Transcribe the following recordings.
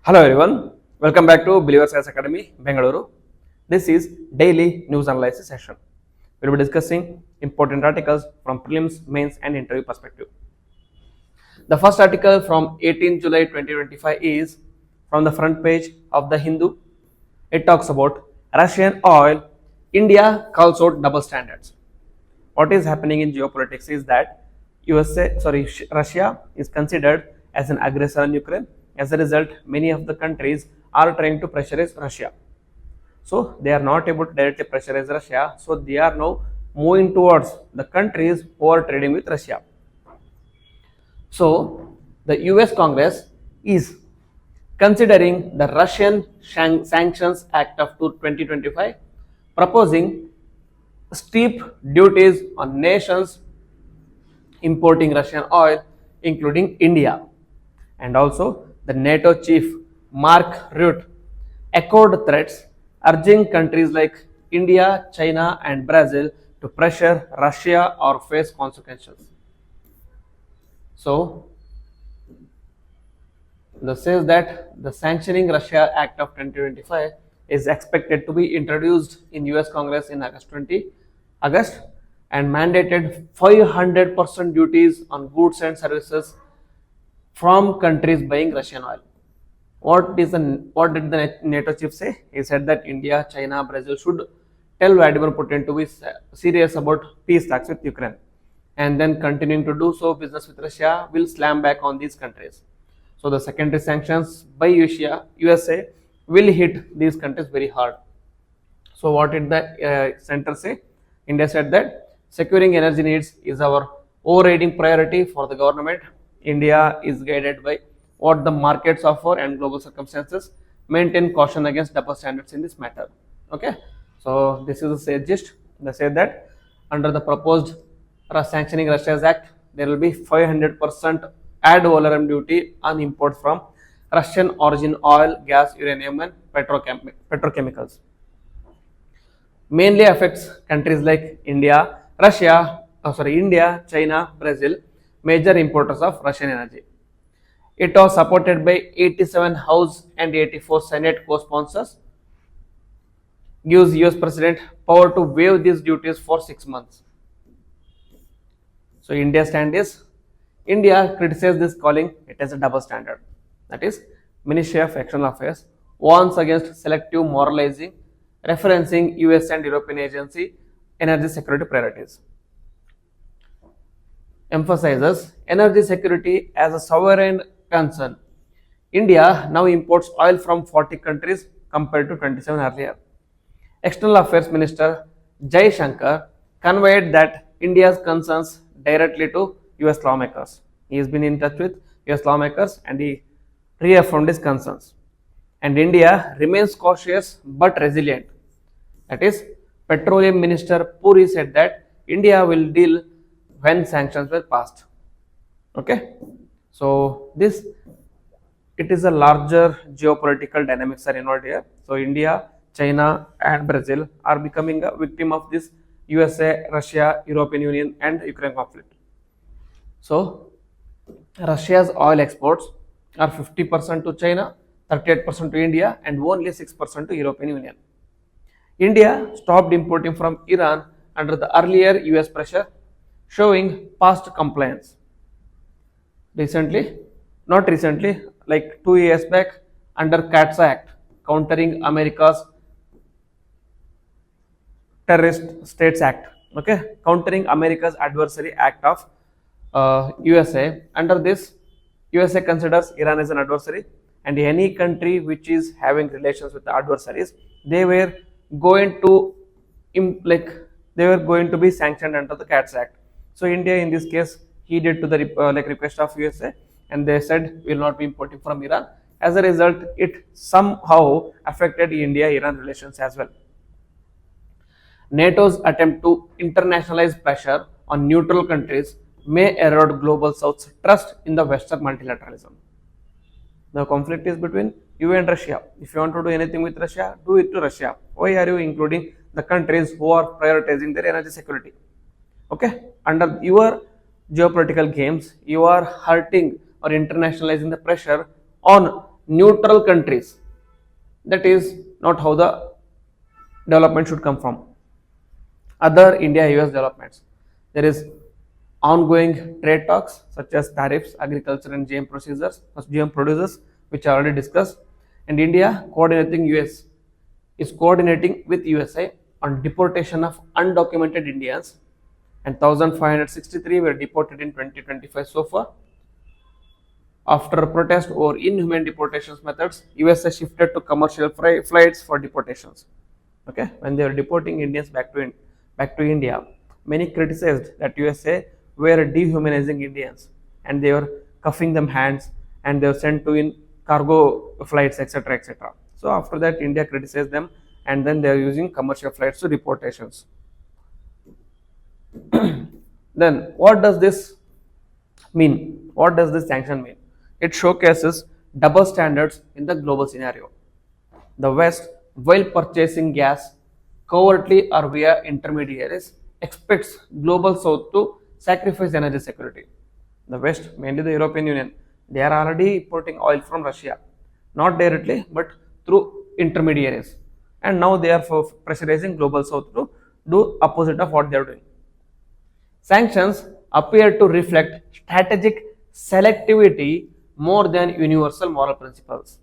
Hello everyone, welcome back to Believers Science Academy, Bengaluru. This is daily news analysis session. We will be discussing important articles from prelims, mains and interview perspective. The first article from 18 July 2025 is from the front page of the Hindu. It talks about Russian oil, India calls out double standards. What is happening in geopolitics is that Russia is considered as an aggressor on Ukraine. As a result, many of the countries are trying to pressurize Russia. So they are not able to directly pressurize Russia. So they are now moving towards the countries who are trading with Russia. So the US Congress is considering the Russian Sanctions Act of 2025, proposing steep duties on nations importing Russian oil, including India. And also, the NATO chief Mark Rutte echoed threats, urging countries like India, China, and Brazil to pressure Russia or face consequences. So, this says that the Sanctioning Russia Act of 2025 is expected to be introduced in US Congress in August and mandated 500% duties on goods and services from countries buying Russian oil. What did the NATO chief say? He said that India, China, Brazil should tell Vladimir Putin to be serious about peace talks with Ukraine, and then continuing to do so business with Russia will slam back on these countries. So the secondary sanctions by USA will hit these countries very hard. So what did the center say? India said that securing energy needs is our overriding priority for the government. India is guided by what the markets offer and global circumstances. Maintain caution against double standards in this matter. Okay. So this is the gist. They say that under the proposed Sanctioning Russia's Act, there will be 500% ad valorem duty on imports from Russian origin oil, gas, uranium, and petrochemicals. Mainly affects countries like India, China, Brazil, major importers of Russian energy. It was supported by 87 House and 84 Senate co-sponsors. Gives US President power to waive these duties for 6 months. So India's stand is, India criticized this, calling it as a double standard. That is, Ministry of External Affairs warns against selective moralizing, referencing US and European agency energy security priorities. Emphasizes energy security as a sovereign concern. India now imports oil from 40 countries compared to 27 earlier. External Affairs Minister Jai Shankar conveyed that India's concerns directly to US lawmakers. He has been in touch with US lawmakers and he reaffirmed his concerns. And India remains cautious but resilient. That is, Petroleum Minister Puri said that India will deal when sanctions were passed. Okay. So it is a larger geopolitical dynamics are involved here. So India, China and Brazil are becoming a victim of this USA, Russia, European Union and Ukraine conflict. So Russia's oil exports are 50% to China, 38% to India and only 6% to European Union. India stopped importing from Iran under the earlier US pressure, showing past compliance. Not recently, like 2 years back, under CATS Act, countering America's Terrorist States Act, okay, countering America's adversary act of USA. Under this, USA considers Iran as an adversary, and any country which is having relations with the adversaries, they were going to be sanctioned under the CATS Act. So India, in this case, heeded to the request of USA, and they said we will not be importing from Iran. As a result, it somehow affected India-Iran relations as well. NATO's attempt to internationalize pressure on neutral countries may erode global South's trust in the Western multilateralism. The conflict is between you and Russia. If you want to do anything with Russia, do it to Russia. Why are you including the countries who are prioritizing their energy security? Okay, under your geopolitical games, you are hurting or internationalizing the pressure on neutral countries. That is not how the development should come from. Other India-US developments. There is ongoing trade talks such as tariffs, agriculture, and GM producers, which I already discussed. And India is coordinating with USA on deportation of undocumented Indians, and 1,563 were deported in 2025 so far. After a protest over inhumane deportations methods, USA shifted to commercial flights for deportations. Okay, when they were deporting Indians back to India, many criticized that USA were dehumanizing Indians and they were cuffing them hands and they were sent to in cargo flights, etc., etc. So after that, India criticized them, and then they are using commercial flights to deportations. Then what does this mean? What does this sanction mean? It showcases double standards in the global scenario. The West, while purchasing gas covertly or via intermediaries, expects global South to sacrifice energy security. The West, mainly the European Union, they are already importing oil from Russia, not directly but through intermediaries. And now they are pressurizing global South to do opposite of what they are doing. Sanctions appear to reflect strategic selectivity more than universal moral principles.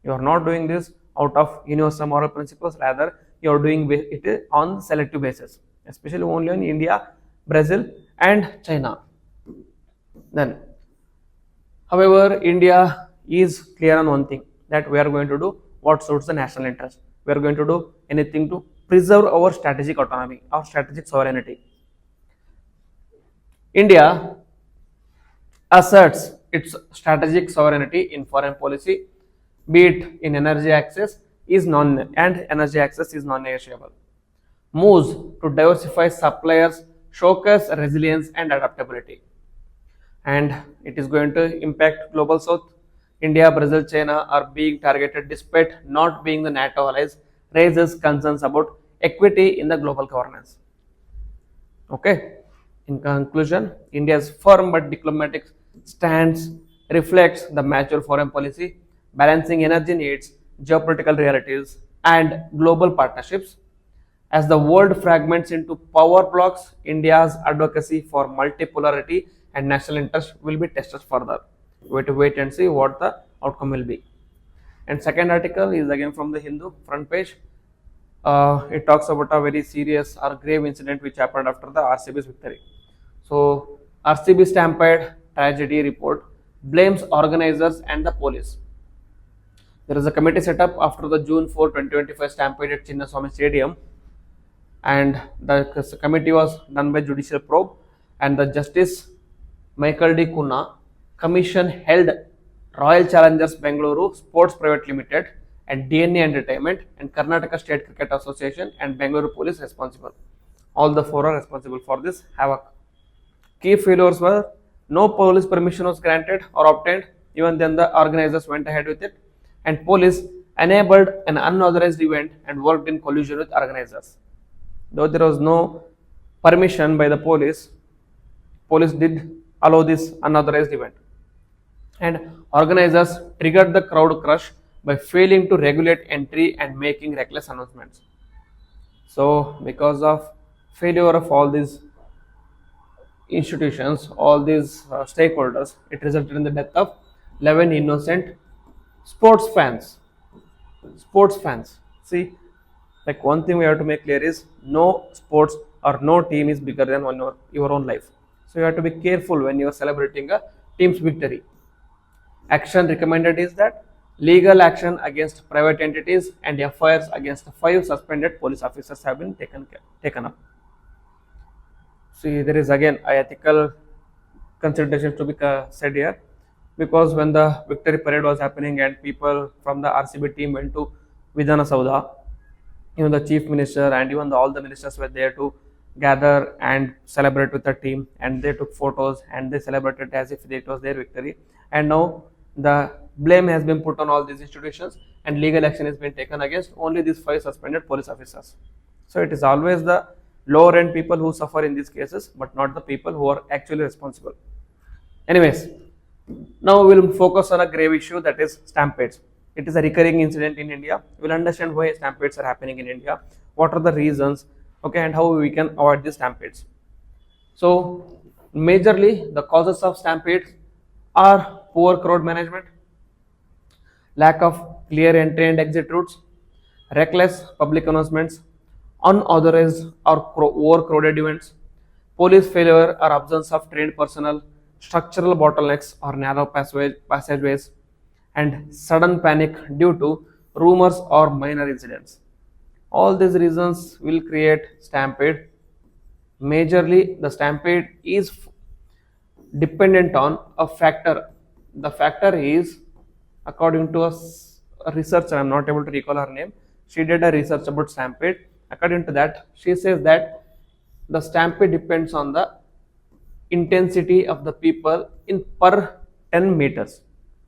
You are not doing this out of universal moral principles, rather you are doing it on selective basis, especially only in India, Brazil and China. Then, however, India is clear on one thing, that we are going to do what suits the national interest. We are going to do anything to preserve our strategic autonomy, our strategic sovereignty. India asserts its strategic sovereignty in foreign policy, be it in energy access is non-negotiable. Moves to diversify suppliers showcase resilience and adaptability, and it is going to impact global South. India, Brazil, China are being targeted despite not being the NATO allies, raises concerns about equity in the global governance. Okay. In conclusion, India's firm but diplomatic stance reflects the mature foreign policy, balancing energy needs, geopolitical realities, and global partnerships. As the world fragments into power blocks, India's advocacy for multipolarity and national interest will be tested further. We have to wait and see what the outcome will be. And second article is again from the Hindu front page. It talks about a very serious or grave incident which happened after the RCB's victory. So, RCB Stampede tragedy report blames organizers and the police. There is a committee set up after the June 4, 2025 Stampede at Chinnaswamy Stadium, and the committee was done by judicial probe, and the Justice Michael D. Kuna commission held Royal Challengers Bengaluru Sports Private Limited and DNA Entertainment and Karnataka State Cricket Association and Bengaluru Police responsible. All the four are responsible for this havoc. Key failures were no police permission was granted or obtained, even then the organizers went ahead with it, and police enabled an unauthorized event and worked in collusion with organizers. Though there was no permission by the police did allow this unauthorized event. And organizers triggered the crowd crush by failing to regulate entry and making reckless announcements. So, because of failure of all these institutions, all these stakeholders, it resulted in the death of 11 innocent sports fans. See, like one thing we have to make clear is no sports or no team is bigger than your own life. So you have to be careful when you are celebrating a team's victory. Action recommended is that legal action against private entities and FIRs against 5 suspended police officers have been taken up. See, there is again ethical considerations to be said here, because when the victory parade was happening and people from the RCB team went to Vidhana Saudha, even the chief minister and even all the ministers were there to gather and celebrate with the team, and they took photos and they celebrated as if it was their victory. And now the blame has been put on all these institutions and legal action has been taken against only these 5 suspended police officers. So it is always the lower end people who suffer in these cases, but not the people who are actually responsible. Anyways, now we will focus on a grave issue, that is stampedes. It is a recurring incident in India. We'll understand why stampedes are happening in India, what are the reasons, okay, and how we can avoid these stampedes. So, majorly the causes of stampedes are poor crowd management, lack of clear entry and exit routes, reckless public announcements, unauthorized or overcrowded events, police failure or absence of trained personnel, structural bottlenecks or narrow passageways, and sudden panic due to rumors or minor incidents. All these reasons will create stampede. Majorly, the stampede is dependent on a factor. The factor is, according to a researcher, I'm not able to recall her name. She did a research about stampede. According to that, she says that the stampede depends on the intensity of the people in per 10 meters.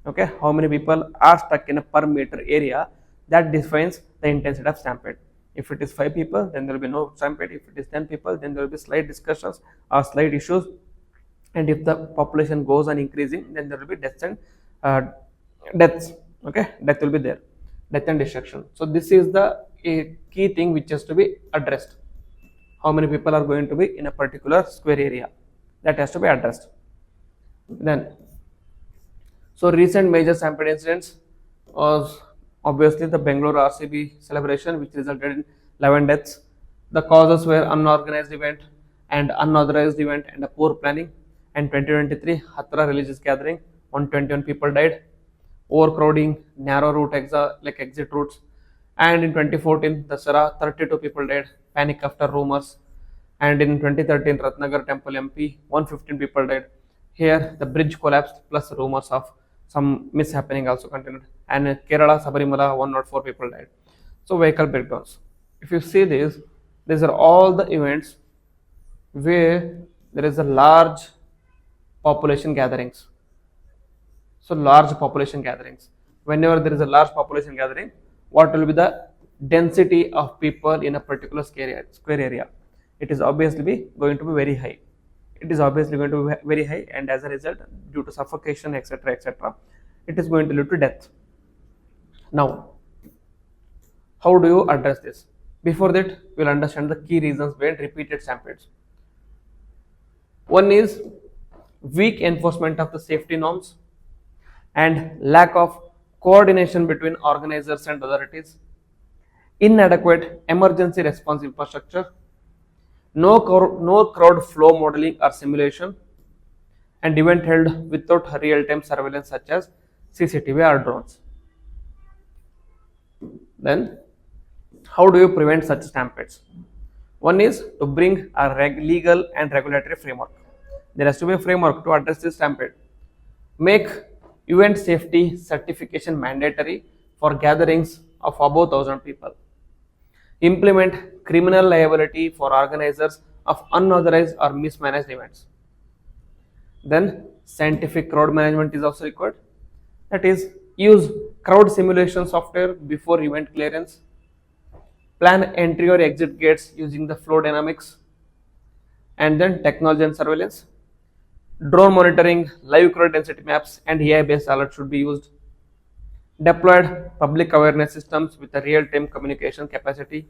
Okay, how many people are stuck in a per meter area, that defines the intensity of stampede. If it is 5 people, then there will be no stampede. If it is 10 people, then there will be slight discussions or slight issues. And if the population goes on increasing, then there will be deaths and uh, deaths. Okay, death will be there, death and destruction. So this is the a key thing which has to be addressed. How many people are going to be in a particular square area, that has to be addressed. Then, so recent major stampede incidents was obviously the Bangalore RCB celebration, which resulted in 11 deaths. The causes were unorganized event and unauthorized event and a poor planning. And 2023 Hatra religious gathering, 121 people died. Overcrowding, narrow route exit routes. And in 2014 Dasara, 32 people died. Panic after rumors. And in 2013 Ratnagar Temple MP, 115 people died. Here the bridge collapsed plus rumors of some mishappening also continued. And in Kerala Sabarimala, 104 people died. So vehicle breakdowns. If you see this, these are all the events where there is a large population gatherings. So large population gatherings. Whenever there is a large population gathering, what will be the density of people in a particular square area? It is obviously going to be very high. It is obviously going to be very high, and as a result, due to suffocation, etc., etc., it is going to lead to death. Now, how do you address this? Before that, we'll understand the key reasons behind repeated stampedes. One is weak enforcement of the safety norms and lack of coordination between organizers and authorities, inadequate emergency response infrastructure, no crowd flow modeling or simulation, and event held without real-time surveillance such as CCTV or drones. Then, how do you prevent such stampedes? One is to bring a legal and regulatory framework. There has to be a framework to address this stampede. Make event safety certification mandatory for gatherings of above 1,000 people. Implement criminal liability for organizers of unauthorized or mismanaged events. Then scientific crowd management is also required. That is, use crowd simulation software before event clearance. Plan entry or exit gates using the flow dynamics. And then technology and surveillance. Drone monitoring, live crowd density maps, and AI based alerts should be used. Deployed public awareness systems with a real time communication capacity.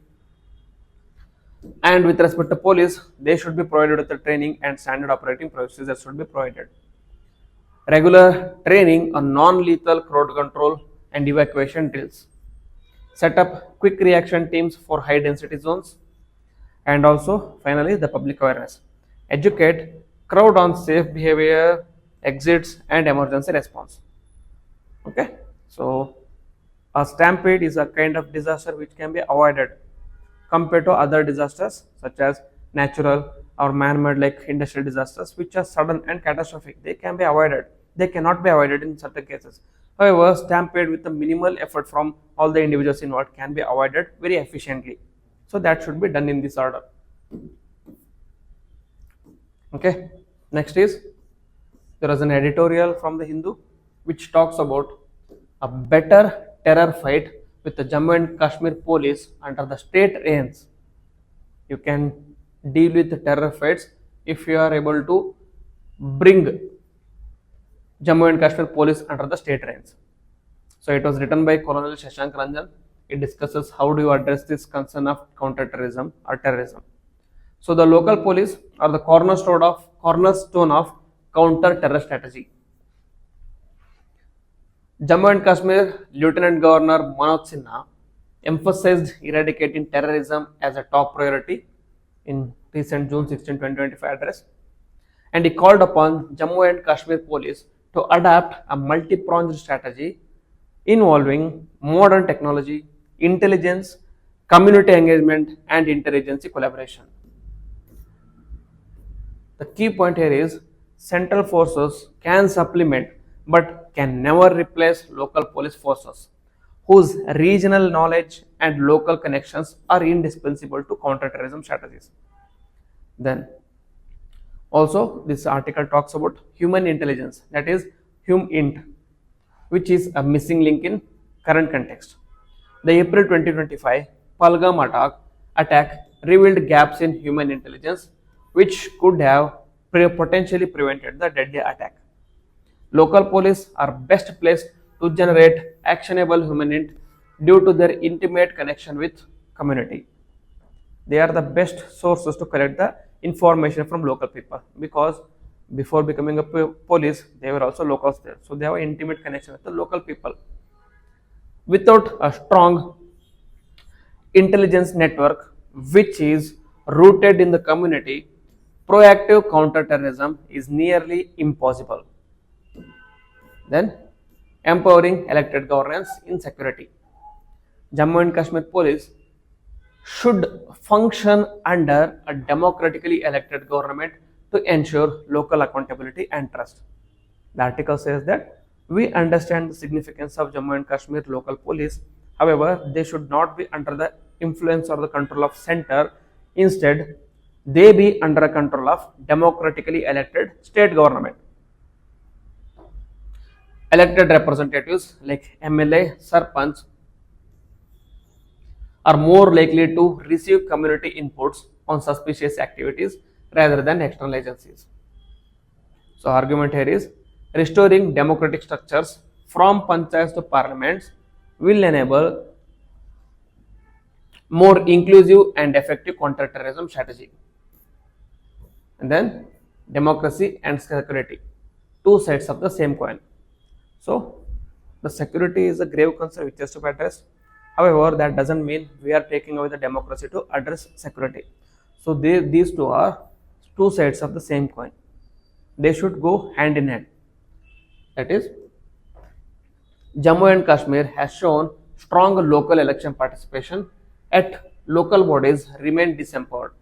And with respect to police, they should be provided with the training and standard operating procedures should be provided. Regular training on non-lethal crowd control and evacuation drills. Set up quick reaction teams for high density zones. And also, finally, the public awareness. Educate crowd on safe behavior, exits, and emergency response. Okay, so a stampede is a kind of disaster which can be avoided compared to other disasters such as natural or man-made like industrial disasters, which are sudden and catastrophic. They can be avoided. They cannot be avoided in certain cases. However, stampede with a minimal effort from all the individuals involved can be avoided very efficiently. So that should be done in this order. Okay, next is there is an editorial from the Hindu which talks about a better terror fight with the Jammu and Kashmir police under the state reins. You can deal with the terror fights if you are able to bring Jammu and Kashmir police under the state reins. So it was written by Colonel Shashank Ranjan. It discusses how do you address this concern of counter-terrorism or terrorism. So the local police are the cornerstone of counter-terror strategy. Jammu and Kashmir Lieutenant Governor Manoj Sinha emphasized eradicating terrorism as a top priority in recent June 16, 2025 address, and he called upon Jammu and Kashmir police to adopt a multi-pronged strategy involving modern technology, intelligence, community engagement, and intelligence collaboration. The key point here is central forces can supplement but can never replace local police forces whose regional knowledge and local connections are indispensable to counterterrorism strategies. Then also this article talks about human intelligence, that is HumInt, which is a missing link in current context. The April 2025 Palgam attack revealed gaps in human intelligence which could have potentially prevented the deadly attack. Local police are best placed to generate actionable human int due to their intimate connection with community. They are the best sources to collect the information from local people, because before becoming a police they were also locals there, so they have an intimate connection with the local people. Without a strong intelligence network which is rooted in the community, proactive counterterrorism is nearly impossible. Then, empowering elected governance in security. Jammu and Kashmir police should function under a democratically elected government to ensure local accountability and trust. The article says that we understand the significance of Jammu and Kashmir local police. However, they should not be under the influence or the control of center. Instead, they be under control of democratically elected state government. Elected representatives like MLA, Sarpanch are more likely to receive community inputs on suspicious activities rather than external agencies. So argument here is restoring democratic structures from panchayats to parliaments will enable more inclusive and effective counter-terrorism strategy. And then democracy and security, two sides of the same coin. So the security is a grave concern which has to be addressed. However, that doesn't mean we are taking away the democracy to address security. So these two are two sides of the same coin. They should go hand in hand. That is, Jammu and Kashmir has shown strong local election participation, yet local bodies remain disempowered.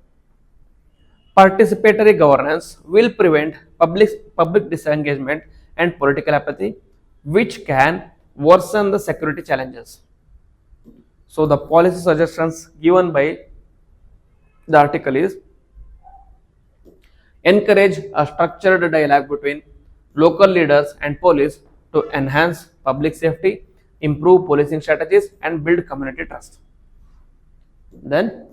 Participatory governance will prevent public disengagement and political apathy, which can worsen the security challenges. So the policy suggestions given by the article is encourage a structured dialogue between local leaders and police to enhance public safety, improve policing strategies, and build community trust. Then,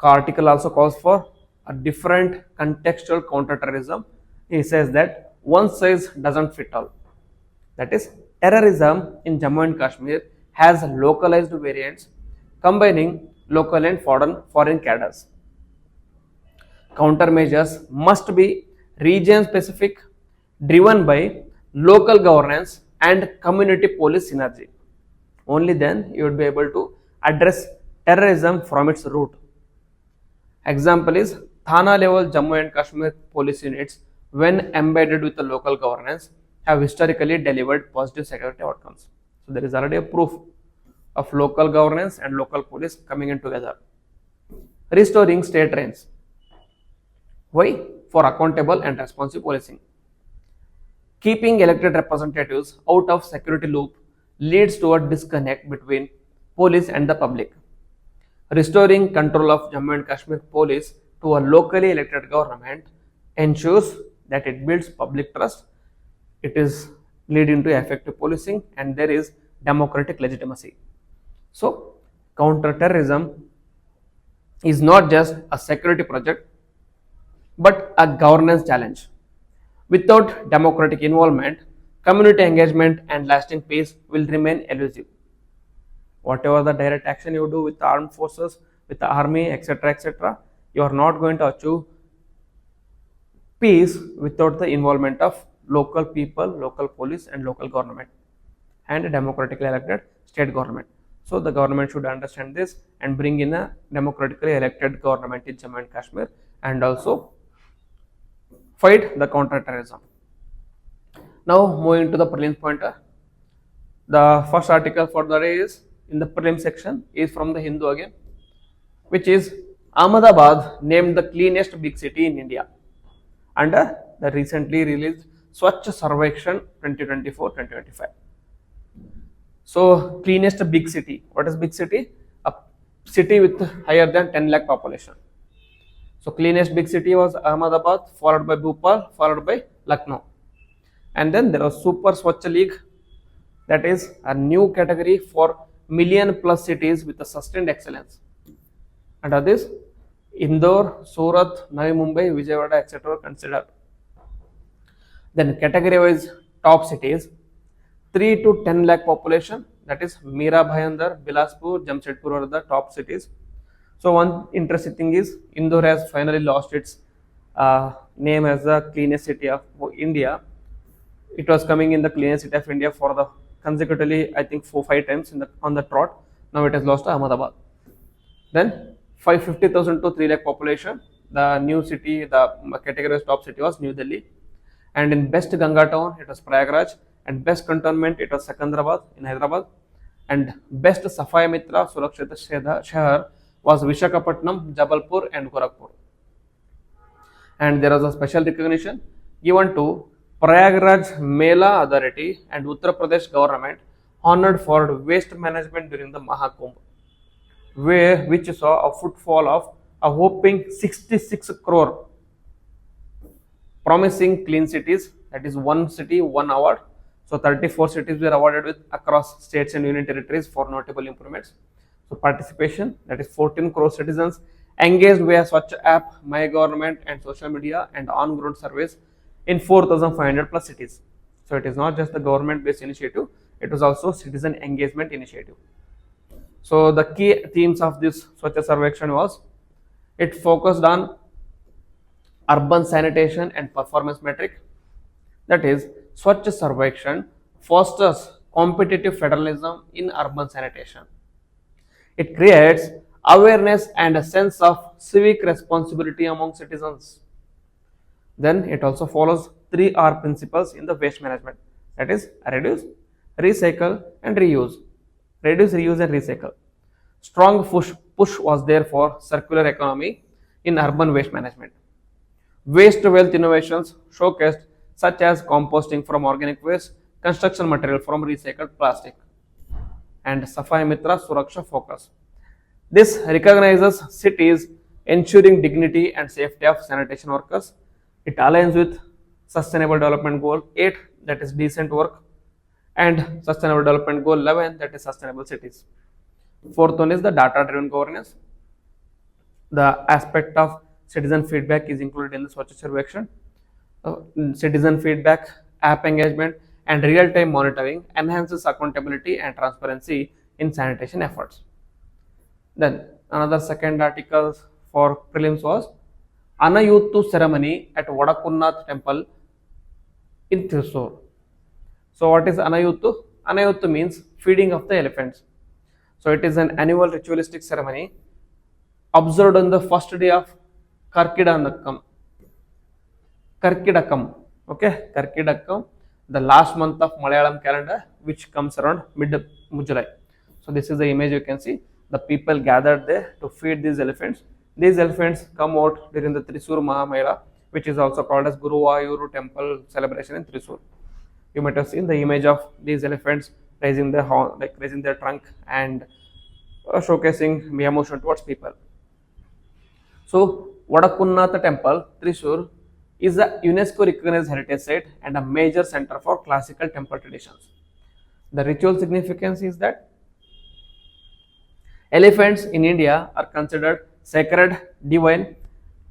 the article also calls for a different contextual counterterrorism. He says that one size doesn't fit all. That is, terrorism in Jammu and Kashmir has localized variants combining local and foreign cadres. Countermeasures must be region specific, driven by local governance and community police synergy. Only then you would be able to address terrorism from its root. Example is Thana level Jammu and Kashmir police units, when embedded with the local governance, have historically delivered positive security outcomes. So there is already a proof of local governance and local police coming in together. Restoring state reins. Why? For accountable and responsive policing. Keeping elected representatives out of security loop leads to a disconnect between police and the public. Restoring control of Jammu and Kashmir police to a locally elected government ensures that it builds public trust, it is leading to effective policing, and there is democratic legitimacy. So, counter-terrorism is not just a security project but a governance challenge. Without democratic involvement, community engagement and lasting peace will remain elusive. Whatever the direct action you do with the armed forces, with the army, etc., you are not going to achieve peace without the involvement of local people, local police, and local government, and a democratically elected state government. So the government should understand this and bring in a democratically elected government in Jammu and Kashmir, and also fight the counter-terrorism. Now moving to the prelims pointer. The first article for the day is in the prelim section is from the Hindu again, which is Ahmedabad named the cleanest big city in India under the recently released Swachh Sarvekshan 2024-2025. So cleanest big city. What is big city? A city with higher than 10 lakh population. So cleanest big city was Ahmedabad, followed by Bhopal, followed by Lucknow. And then there was Super Swachh League, that is a new category for million plus cities with a sustained excellence. Under this, Indore, Surat, Navi Mumbai, Vijayawada, etc. are considered. Then category wise top cities, 3 to 10 lakh population, that is Mira Bhayandar, Bilaspur, Jamshedpur are the top cities. So one interesting thing is Indore has finally lost its name as the cleanest city of India. It was coming in the cleanest city of India for the consecutively, I think 4-5 times on the trot. Now it has lost to Ahmedabad. Then 550,000 to 3 lakh population. The new city, the category top city was New Delhi. And in best Ganga town, it was Prayagraj. And best cantonment, it was Secunderabad in Hyderabad. And best Safai Mitra Surakshita Shahar was Vishakhapatnam, Jabalpur, and Gorakhpur. And there was a special recognition given to Prayagraj Mela Authority and Uttar Pradesh government honored for waste management during the Mahakumbh, which saw a footfall of a whopping 66 crore, promising clean cities, that is one city, one award. So 34 cities were awarded with across states and union territories for notable improvements. So participation, that is 14 crore citizens engaged via Swachh app, My Government, and social media and on-ground surveys in 4,500 plus cities. So it is not just the government-based initiative; it was also citizen engagement initiative. So the key themes of this Swachh Sarvekshan was it focused on urban sanitation and performance metric. That is, Swachh Sarvekshan fosters competitive federalism in urban sanitation. It creates awareness and a sense of civic responsibility among citizens. Then it also follows 3R principles in the waste management, that is reduce, recycle, and reuse. Reduce, reuse, and recycle. Strong push was there for circular economy in urban waste management. Waste wealth innovations showcased such as composting from organic waste, construction material from recycled plastic, and Safai Mitra Suraksha focus. This recognizes cities ensuring dignity and safety of sanitation workers. It aligns with Sustainable Development Goal 8, that is decent work, and Sustainable Development Goal 11, that is sustainable cities. Fourth one is the data-driven governance. The aspect of citizen feedback is included in the Swachh Sarvekshan. Citizen feedback, app engagement, and real-time monitoring enhances accountability and transparency in sanitation efforts. Then another second article for prelims was Anayuttu ceremony at Vadakunnath temple in Thrissur. So what is Anayuttu? Anayuttu means feeding of the elephants. So it is an annual ritualistic ceremony observed on the first day of Karkidakam. Okay, Karkidakam, the last month of Malayalam calendar, which comes around mid-July. So this is the image you can see. The people gathered there to feed these elephants. These elephants come out during the Thrissur Mahamela, which is also called as Guruvayur temple celebration in Thrissur. You might have seen the image of these elephants raising their horn, like raising their trunk and showcasing emotion towards people. So Vadakunnath temple, Thrissur, is a UNESCO recognized heritage site and a major center for classical temple traditions. The ritual significance is that elephants in India are considered sacred, divine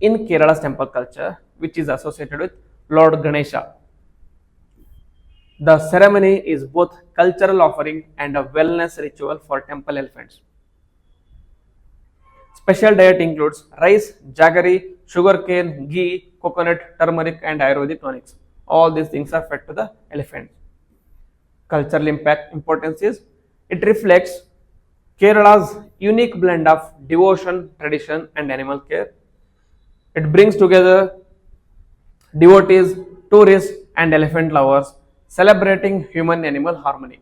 in Kerala's temple culture, which is associated with Lord Ganesha. The ceremony is both cultural offering and a wellness ritual for temple elephants. Special diet includes rice, jaggery, sugarcane, ghee, coconut, turmeric, and Ayurvedic tonics. All these things are fed to the elephant. Cultural impact importance is it reflects Kerala's unique blend of devotion, tradition, and animal care. It brings together devotees, tourists, and elephant lovers celebrating human animal harmony.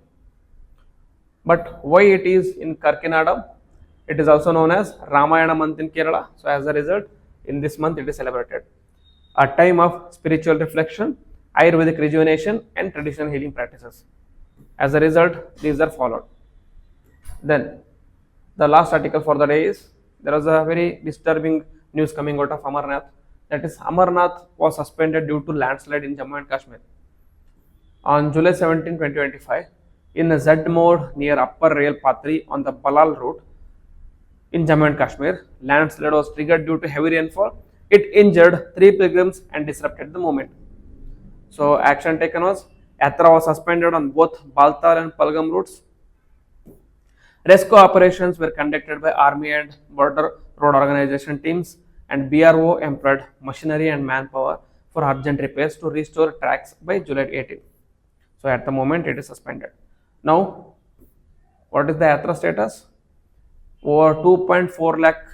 But why it is in Karkinada? It is also known as Ramayana month in Kerala. So, as a result, in this month it is celebrated. A time of spiritual reflection, Ayurvedic rejuvenation, and traditional healing practices. As a result, these are followed. Then, the last article for the day is there was a very disturbing news coming out of Amarnath. That is, Amarnath was suspended due to landslide in Jammu and Kashmir. On July 17, 2025, in a Z mode near Upper Rail Patri on the Balal route in Jammu and Kashmir, landslide was triggered due to heavy rainfall. It injured 3 pilgrims and disrupted the movement. So, action taken was Yatra was suspended on both Baltar and Palgam routes. Rescue operations were conducted by Army and Border Road Organization teams, and BRO employed machinery and manpower for urgent repairs to restore tracks by July 18. So, at the moment, it is suspended. Now, what is the Yatra status? Over 2.4 lakh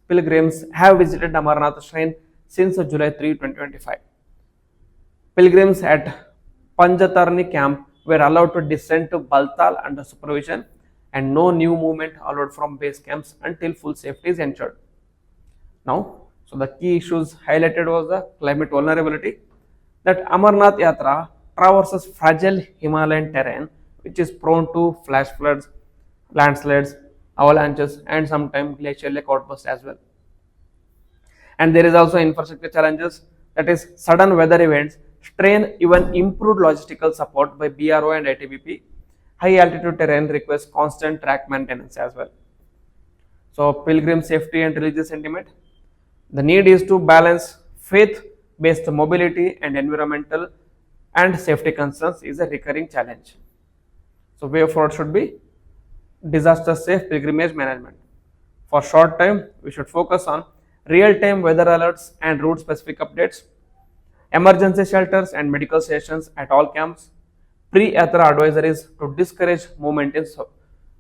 pilgrims have visited Amarnath shrine since July 3, 2025. Pilgrims at Panjatarni camp were allowed to descend to Baltal under supervision, and no new movement allowed from base camps until full safety is ensured. Now, so the key issues highlighted was the climate vulnerability, that Amarnath Yatra traverses fragile Himalayan terrain which is prone to flash floods, landslides, avalanches, and sometimes glacial lake outbursts as well. And there is also infrastructure challenges, that is sudden weather events strain even improved logistical support by BRO and ITBP. High altitude terrain requires constant track maintenance as well. So, pilgrim safety and religious sentiment. The need is to balance faith based mobility and environmental and safety concerns is a recurring challenge. So, way forward should be disaster safe pilgrimage management. For short time, we should focus on real time weather alerts and route specific updates, emergency shelters and medical stations at all camps, pre-yatra advisories to discourage movement in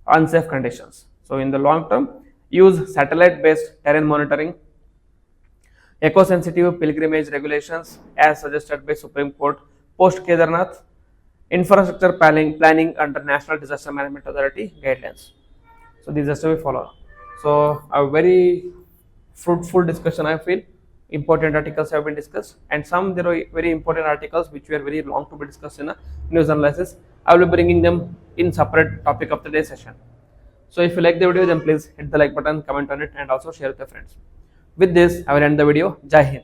unsafe conditions. So, in the long term, use satellite-based terrain monitoring, eco-sensitive pilgrimage regulations as suggested by Supreme Court post Kedarnath, infrastructure planning under National Disaster Management Authority guidelines. So, these are to be followed. So, a very fruitful discussion I feel. Important articles have been discussed, and some there are very important articles which were very long to be discussed in a news analysis. I will be bringing them in separate topic of the day session. So if you like the video, then please hit the like button, comment on it, and also share with your friends. With this, I will end the video. Jai Hind.